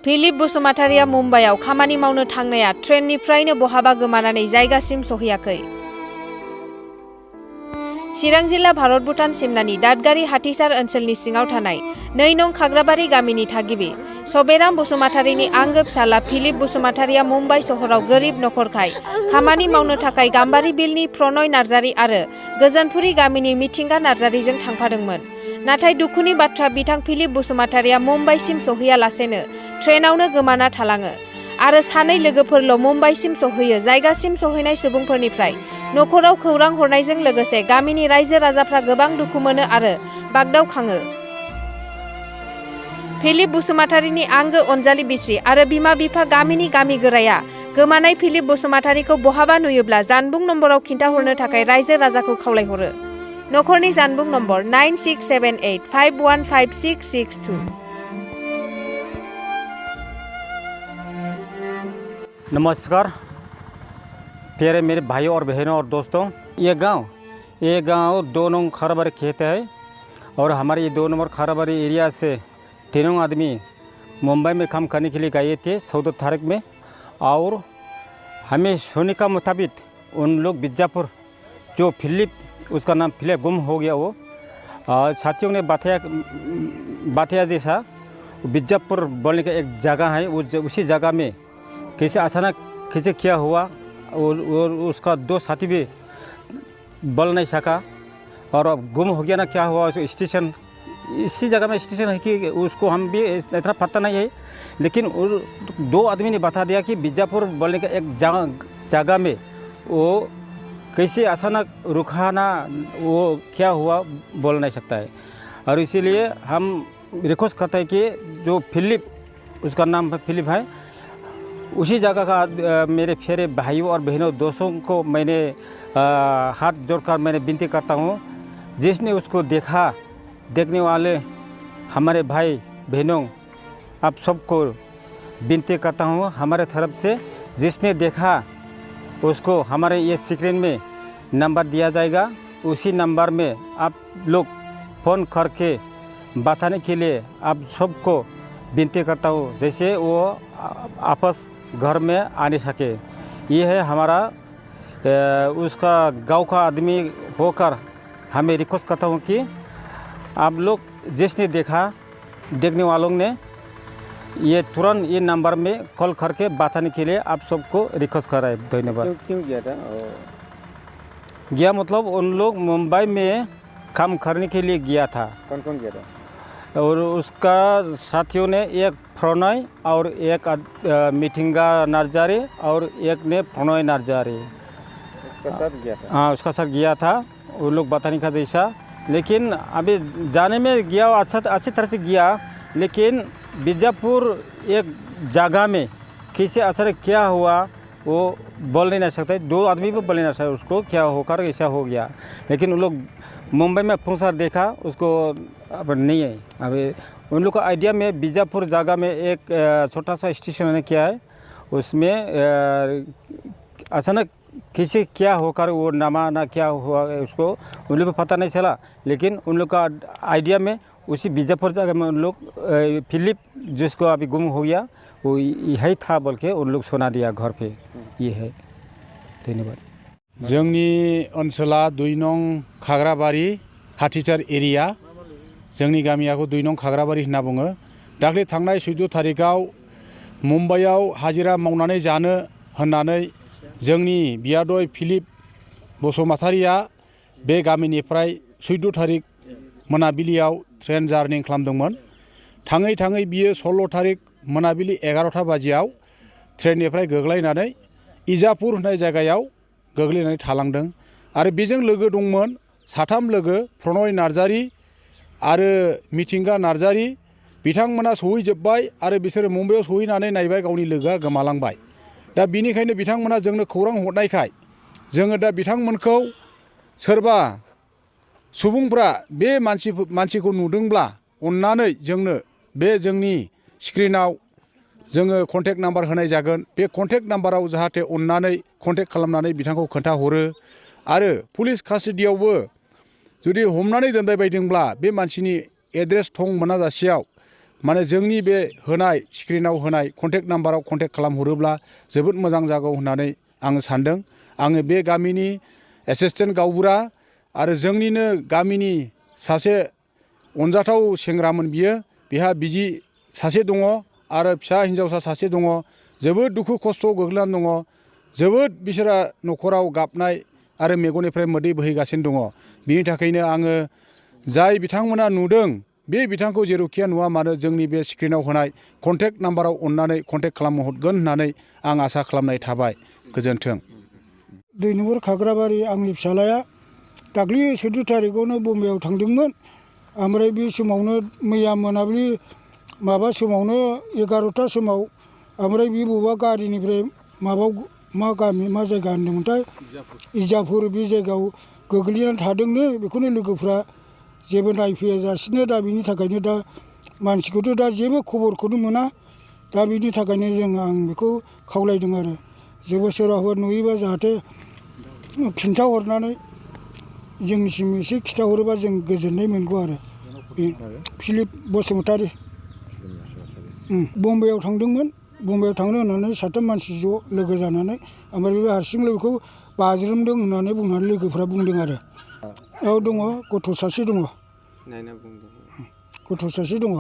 Philip बसुमतारिया मुम्बाइआव खामानि मावनो थांनाया ट्रेननिफ्रायनो बहाबा गोमानानै जायगासिम सौहैयाखै। चिरां जिल्ला भारत भुटान सिमनानि दादगारि हाथिसार ओनसोलनि सिङाव थानाय 2 नं खाग्राबारि गामिनि थागिबि सबेराम बसुमतारिनि आंगो फिसाला फिलिप बसुमतारिया मुम्बाइ सहराव गोरिब नखरखाय खामानि मावनो थाखाय गाम्बारि बिलनि प्रनय नार्जारि आरो गोजोनपुरी गामिनि मिथिंगा नार्जारिजों थांफादोंमोन। नाथाय दुखुनि बाथ्रा बिथां फिलिप बसुमतारिया मुम्बाइसिम सौहैयालासेनो ट्रेनावनो गोमाना थालाङो आरो सानै लोगोफोरल' मुम्बाइसिम सौहैयो। जायगासिम सौहैनाय सुबुंफोरनिफ्राय नखराव खौरां हरनायजों लोगोसे गामिनि रायजो राजाफ्रा गोबां दुखु मोनो आरो बागदावखाङो। फिलिप बसुमतारिनि आंगो अनजालि बिसि आरो बिमा बिफा गामिनि गामि गोराया गोमानाय फिलिप बसुमतारिखौ बहाबा नुयोब्ला जानबुं नम्बराव खिन्थाहरनो थाखाय रायजो राजाखौ खावलायहरो। नखरनि जानबुं नम्बर 9678515662। नमस्कार प्यारे मेरे भाइयों और बहनों और दोस्तों, ये गांव 2 नंबर खाराबारी खेत है और हमारे ये 2 नंबर खाराबारी एरिया से 3 आदमी मुंबई में काम करने के लिए गए थे 14 तारीख में। और हमें सुनने का मुताबिक उन लोग बीजापुर जो फिलिप, उसका नाम फिलिप गुम हो गया, वो साथियों ने बताया जैसा बीजापुर बोलने का एक जगह है, उसी जगह में कैसे अचानक कैसे क्या हुआ और उसका 2 साथी भी बोल नहीं सका और अब गुम हो गया ना, क्या हुआ स्टेशन, इसी जगह में स्टेशन है कि उसको हम भी इतना पता नहीं है। लेकिन 2 आदमी ने बता दिया कि बीजापुर बोलने का एक जगह में वो कैसे अचानक रुका ना, वो क्या हुआ बोल नहीं सकता है। और इसीलिए हम रिक्वेस्ट करते हैं कि जो फिलिप, उसका नाम फिलिप है, उसी जगह का मेरे फेरे भाइयों और बहनों दोस्तों को मैंने हाथ जोड़कर मैंने विनती करता हूँ, जिसने उसको देखा, देखने वाले हमारे भाई बहनों, आप सबको विनती करता हूँ हमारे तरफ से, जिसने देखा उसको हमारे ये स्क्रीन में नंबर दिया जाएगा, उसी नंबर में आप लोग फ़ोन करके बताने के लिए आप सबको विनती करता हूँ, जैसे वो आपस घर में आने सके। ये है हमारा उसका गांव का आदमी होकर हमें रिक्वेस्ट करता हूँ कि आप लोग जिसने देखा, देखने वालों ने ये तुरंत ये नंबर में कॉल करके बताने के लिए आप सबको रिक्वेस्ट कर रहे हैं। धन्यवाद। क्यों गया था? गया मतलब उन लोग मुंबई में काम करने के लिए गया था। कौन कौन गया था? और उसका साथियों ने एक प्रणय और एक मिथिंगा नार्जारी और एक ने प्रणय नार्जारी, उसका साथ गया था। हाँ, उसका साथ गया था, वो लोग बताने का जैसा। लेकिन अभी जाने में गया अच्छी तरह से गया, लेकिन बीजापुर एक जगह में कैसे असर क्या हुआ वो बोल नहीं सकते। 2 आदमी भी बोल नहीं सकते उसको क्या होकर ऐसा हो गया। लेकिन उन लोग मुंबई में पहुंचा देखा उसको, अब नहीं है। अभी उन लोग का आइडिया में बीजापुर जगह में एक छोटा सा स्टेशन है, क्या है उसमें अचानक किसी क्या होकर वो नामा ना क्या हुआ उसको उन लोग को पता नहीं चला। लेकिन उन लोग का आइडिया में उसी बीजापुर जगह में उन लोग फिलिप जिसको अभी गुम हो गया वो यही था बोल के उन लोग सुना दिया घर पे। ये है। धन्यवाद। जोंनि ओनसोला 2 नं खाग्राबारि हाथिसार एरिया, जोंनि गामियाखौ 2 नं खाग्राबारि होनना बुङो। दाख्लै थांनाय 14 तारिखआव मुम्बाइआव हाजिरा मावनानै जानो होननानै जोंनि बियादै फिलिप बसुमतारिया बे गामिनिफ्राय 14 तारिख मोनाबिलियाव ट्रेन जार्नि खालामदोंमोन। थाङै थाङै बियो 16 तारिख मोनाबिलि 11टा बाजियाव ट्रेननिफ्राय गोग्लैनानै इजापुर होननाय जायगायाव गोग्लैनानै थालांदों। आरो बेजों लोगो दंमोन 3 लोगो, प्रणय नार्जारि आरो मिथिंगा नार्जारि। बिथांमोना सहैजोब्बाय आरो बिसोरो मुम्बाइआव सहैनानै नायबाय गावनि लोगोआ गोमालांबाय। दा बिनिखायनो बिथांमोना जोंनो खौरां हरनायखाय जोङो दा बिथांमोनखौ सोरबा सुबुंफ्रा बे मानसिखौ नुदोंब्ला अन्नानै जोंनो बे जोंनि स्क्रिनाव जोङो कन्टेक्ट नाम्बार होनाय जागोन। बे कन्टेक्ट नाम्बाराव जाहाथे अन्नानै कन्टेक्ट खालामनानै बिथांखौ खोन्थाहरो। आरो पुलिस कास्टडियावबो जुदि हमनानै दोनबाय बायदोंब्ला बे मानसिनि एड्रेस थं मोनाजासेयाव माने जोंनि बे होनाय स्क्रिनाव होनाय कन्टेक्ट नाम्बाराव कन्टेक्ट खालामहरोब्ला जोबोद मोजां जागौ होननानै आङो सानदों। आङो बे गामिनि एसिस्टेन्ट गावबुरा आरो जोंनिनो गामिनि सासे अनजाथाव सेंग्रामोन बियो। बिहा बिजि सासे दङ आरो फिसा हिन्जावसा सासे दङ। जोबोद दुखु खस्थ' गोग्लैनानै दङ। जोबोद बिसोरा न'खराव गाबनाय आरो मेगननिफ्राय मोदै बोहैगासिनो दङ। बिनि थाखायनो आङो जाय बिथांमोना नुदों बे बिथांखौ जेरावखिया नुवा मानो जोंनि बे स्क्रिनाव होनाय कन्टेक्ट नाम्बाराव अननानै कन्टेक्ट खालामहरगोन होननानै आं आसा खालामनाय थाबाय। गोजोन्थों। 2 नम्बर खाग्राबारि आंनि फिसालाया दाख्लि 14 थारिखआवनो बम्बाइआव थांदोंमोन। ओमफ्राय बे समावनो मैया मोनाबिलि माबा समावनो 11ता समाव ओमफ्राय बे बबेबा गारिनिफ्राय मा गामि मा जायगा होनदोंमोनथाय इजापुर बे जायगायाव गोग्लैनानै थादोंनो। बेखौनो लोगोफ्रा जेबो नायफैया जासिनो। दा बिनि थाखायनो दा मानसिखौथ' दा जेबो खबरखौनो मोना। दा बिनि थाखायनो आं बेखौ खावलायदों आरो जेबो सोरबाफोर नुयोबा जाहाथे खिन्थाहरनानै जोंनिसिम एसे खिन्थाहरोबा जों गोजोननाय मोनगौ आरो। फिलिप बसुमतारी बम्बाइआव थांदोंमोन। बम्बाइआव थांनो होननानै 7 मानसि ज' लोगो जानानै ओमफ्राय बे हारसिंल' बेखौ बाज्रुमदों होननानै बुंनानै लोगोफ्रा बुंदों आरो। औ दङ, गथ' सासे दङ। गथ' सासे दङ।